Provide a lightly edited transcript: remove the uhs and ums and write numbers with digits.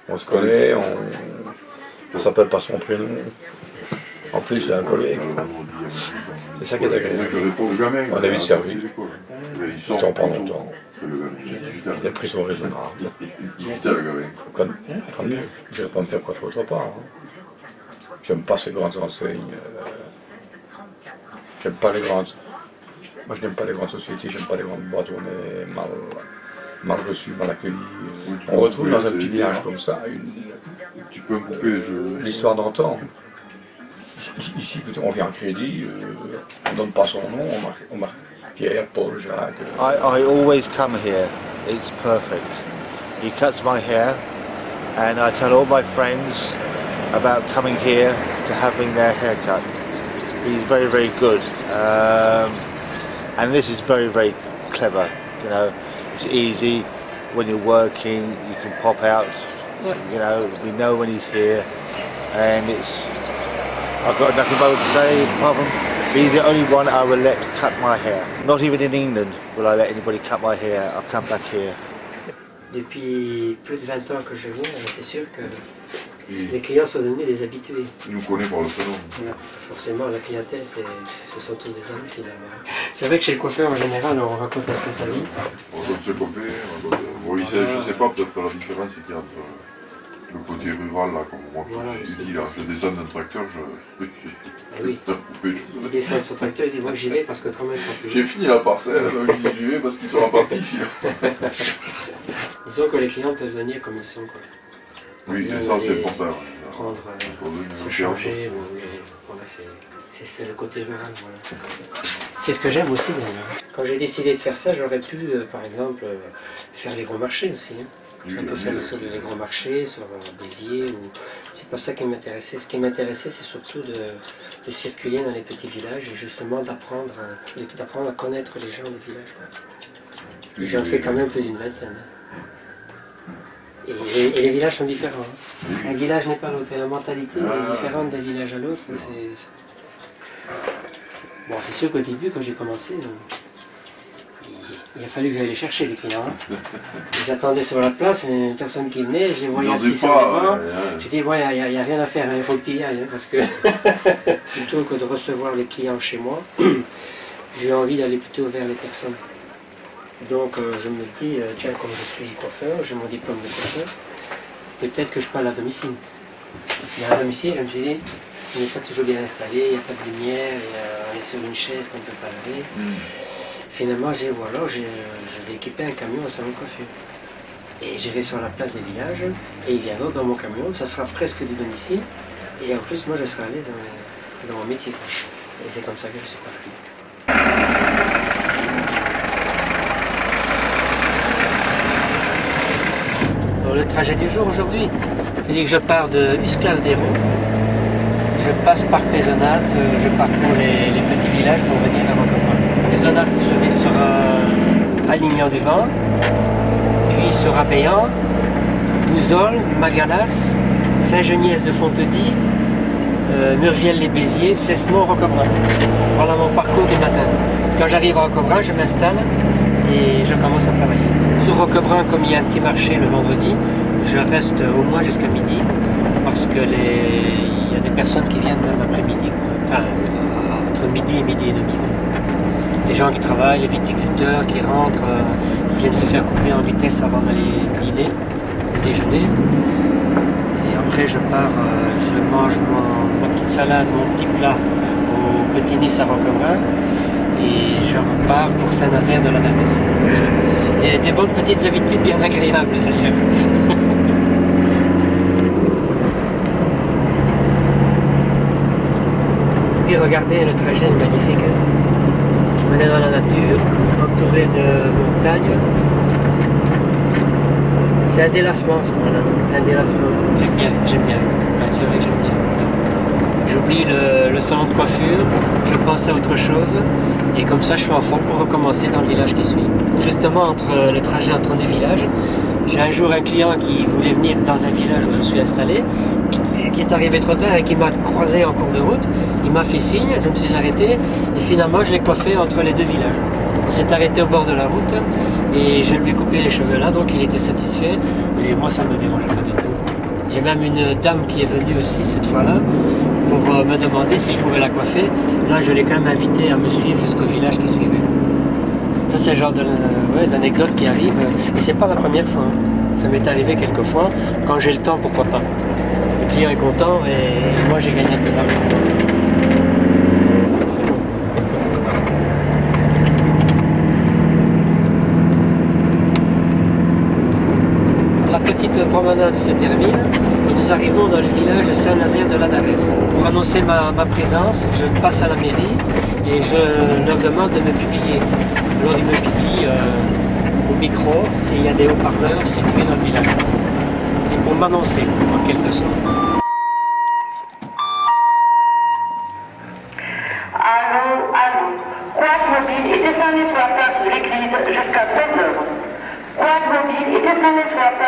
On se connaît, on s'appelle par son prénom. En plus, c'est un collègue. C'est ça qui est agréable. On a vite servi. Le temps prend longtemps. Il a pris son raisonnable. Je ne vais pas me faire quoi autre part. Hein. J'aime pas ces grandes enseignes. J'aime pas les grandes. Moi, je n'aime pas les grandes sociétés, j'aime pas les grandes boîtes où on est mal reçu, mal accueilli. On retrouve dans un petit village comme ça l'histoire d'antan. Ici, on vient en crédit, on ne donne pas son nom, on marque Pierre, Paul, Jacques. I always come here, it's perfect. He cuts my hair and I tell all my friends about coming here to having their hair cut. He's very, very good. And this is very, very clever, you know. It's easy, when you're working, you can pop out, you know, we know when he's here, and I've got nothing more to say apart from he's the only one I will let cut my hair. Not even in England will I let anybody cut my hair, I'll come back here. Depuis plus de 20 ans que je viens, c'est sûr que les clients sont devenus des habitués. Ils nous connaissent par le prénom. Voilà. Forcément, la clientèle, ce sont tous des amis finalement. C'est vrai que chez le coiffeur, en général, on raconte un peu sa vie. On doit se coiffer, bon, je sais pas, peut-être que la différence c'est qu'il y a entre le côté rural, là, comme moi qui dis, là, je descends d'un tracteur, oui. Il descend de son tracteur, il dit moi j'y vais parce que autrement ils sont plus. J'ai fini la parcelle, donc j'y vais parce qu'ils sont repartis ici. Disons que les clients peuvent venir comme ils sont, quoi. Oui, c'est ça, c'est important. Prendre, se changer, voilà, c'est le côté rural. Voilà. C'est ce que j'aime aussi d'ailleurs. Quand j'ai décidé de faire ça, j'aurais pu, par exemple, faire les gros marchés aussi. Hein. On peut faire sur les gros marchés, sur Béziers, ou... c'est pas ça qui m'intéressait. Ce qui m'intéressait, c'est surtout de circuler dans les petits villages et justement d'apprendre à connaître les gens des villages. Quoi. J'en fais quand même plus d'une vingtaine. Et les villages sont différents. Hein. Un village n'est pas l'autre, la mentalité est différente d'un village à l'autre. Bon, c'est sûr qu'au début, quand j'ai commencé, il a fallu que j'aille les chercher, les clients. Hein. J'attendais sur la place, une personne qui venait, je les voyais assis sur les bancs. J'ai dit, ouais, il n'y a rien à faire, il faut que tu y ailles. Hein, parce que plutôt que de recevoir les clients chez moi, j'ai envie d'aller plutôt vers les personnes. Donc je me dis, tiens, comme je suis coiffeur, j'ai mon diplôme de coiffeur, peut-être que je parle à domicile. Mais à domicile, je me suis dit, on n'est pas toujours bien installé, il n'y a pas de lumière, on est sur une chaise qu'on ne peut pas laver. Finalement, je vais équiper un camion au salon de coiffure. Et j'irai sur la place des villages, et il viendra dans mon camion, ça sera presque du domicile, et en plus, moi, je serai allé dans mon métier. Et c'est comme ça que je suis parti. Le trajet du jour aujourd'hui, c'est-à-dire que je pars de Usclas-d'Hérault, je passe par Pézenas, je parcours les petits villages pour venir à Roquebrun. Pézenas, je vais sur Alignan-du-Vent, puis sur Abéant, Bouzol, Magalas, Saint-Geniès-de-Fontedy, Murviel-les-Béziers, Cessenon, Roquebrun. Voilà mon parcours du matin. Quand j'arrive à Roquebrun, je m'installe et je commence à travailler. Sur Roquebrun, comme il y a un petit marché le vendredi, je reste au moins jusqu'à midi parce que il y a des personnes qui viennent même après-midi, enfin entre midi et midi et demi. Les gens qui travaillent, les viticulteurs qui rentrent, ils viennent se faire couper en vitesse avant d'aller dîner, déjeuner. Et après je pars, je mange ma petite salade, mon petit plat au Petit Nice à Roquebrun. Et je repars pour Saint-Nazaire de la Navesse. Et des bonnes petites habitudes bien agréables d'ailleurs. Puis regardez, le trajet est magnifique. On est dans la nature, entouré de montagnes. C'est un délassement ce moment-là, c'est un délassement. J'aime bien. Ouais, c'est vrai que j'aime bien. J'oublie le salon de coiffure, je pense à autre chose et comme ça je suis en forme pour recommencer dans le village qui suit. Justement, entre le trajet entre deux villages, j'ai un jour un client qui voulait venir dans un village où je suis installé, qui est arrivé trop tard et qui m'a croisé en cours de route. Il m'a fait signe, je me suis arrêté et finalement je l'ai coiffé entre les deux villages. On s'est arrêté au bord de la route et je lui ai coupé les cheveux là, donc il était satisfait et moi ça ne me dérangeait pas du tout. J'ai même une dame qui est venue aussi cette fois-là pour me demander si je pouvais la coiffer. Là, je l'ai quand même invitée à me suivre jusqu'au village qui suivait. Ça, c'est le genre d'anecdote qui arrive, et c'est pas la première fois. Ça m'est arrivé quelques fois. Quand j'ai le temps, pourquoi pas. Le client est content et moi j'ai gagné un peu d'argent. C'est bon. La petite promenade se termine et nous arrivons dans le village de Saint-Nazaire de Ladares. Pour annoncer ma présence, je passe à la mairie et je leur demande de me publier. Alors ils me publient au micro et il y a des haut-parleurs situés dans le village. C'est pour m'annoncer en quelque sorte. Allô. Quad Mobile est descendu sur la place de l'église jusqu'à 13h. Quad Mobile est descendu sur la place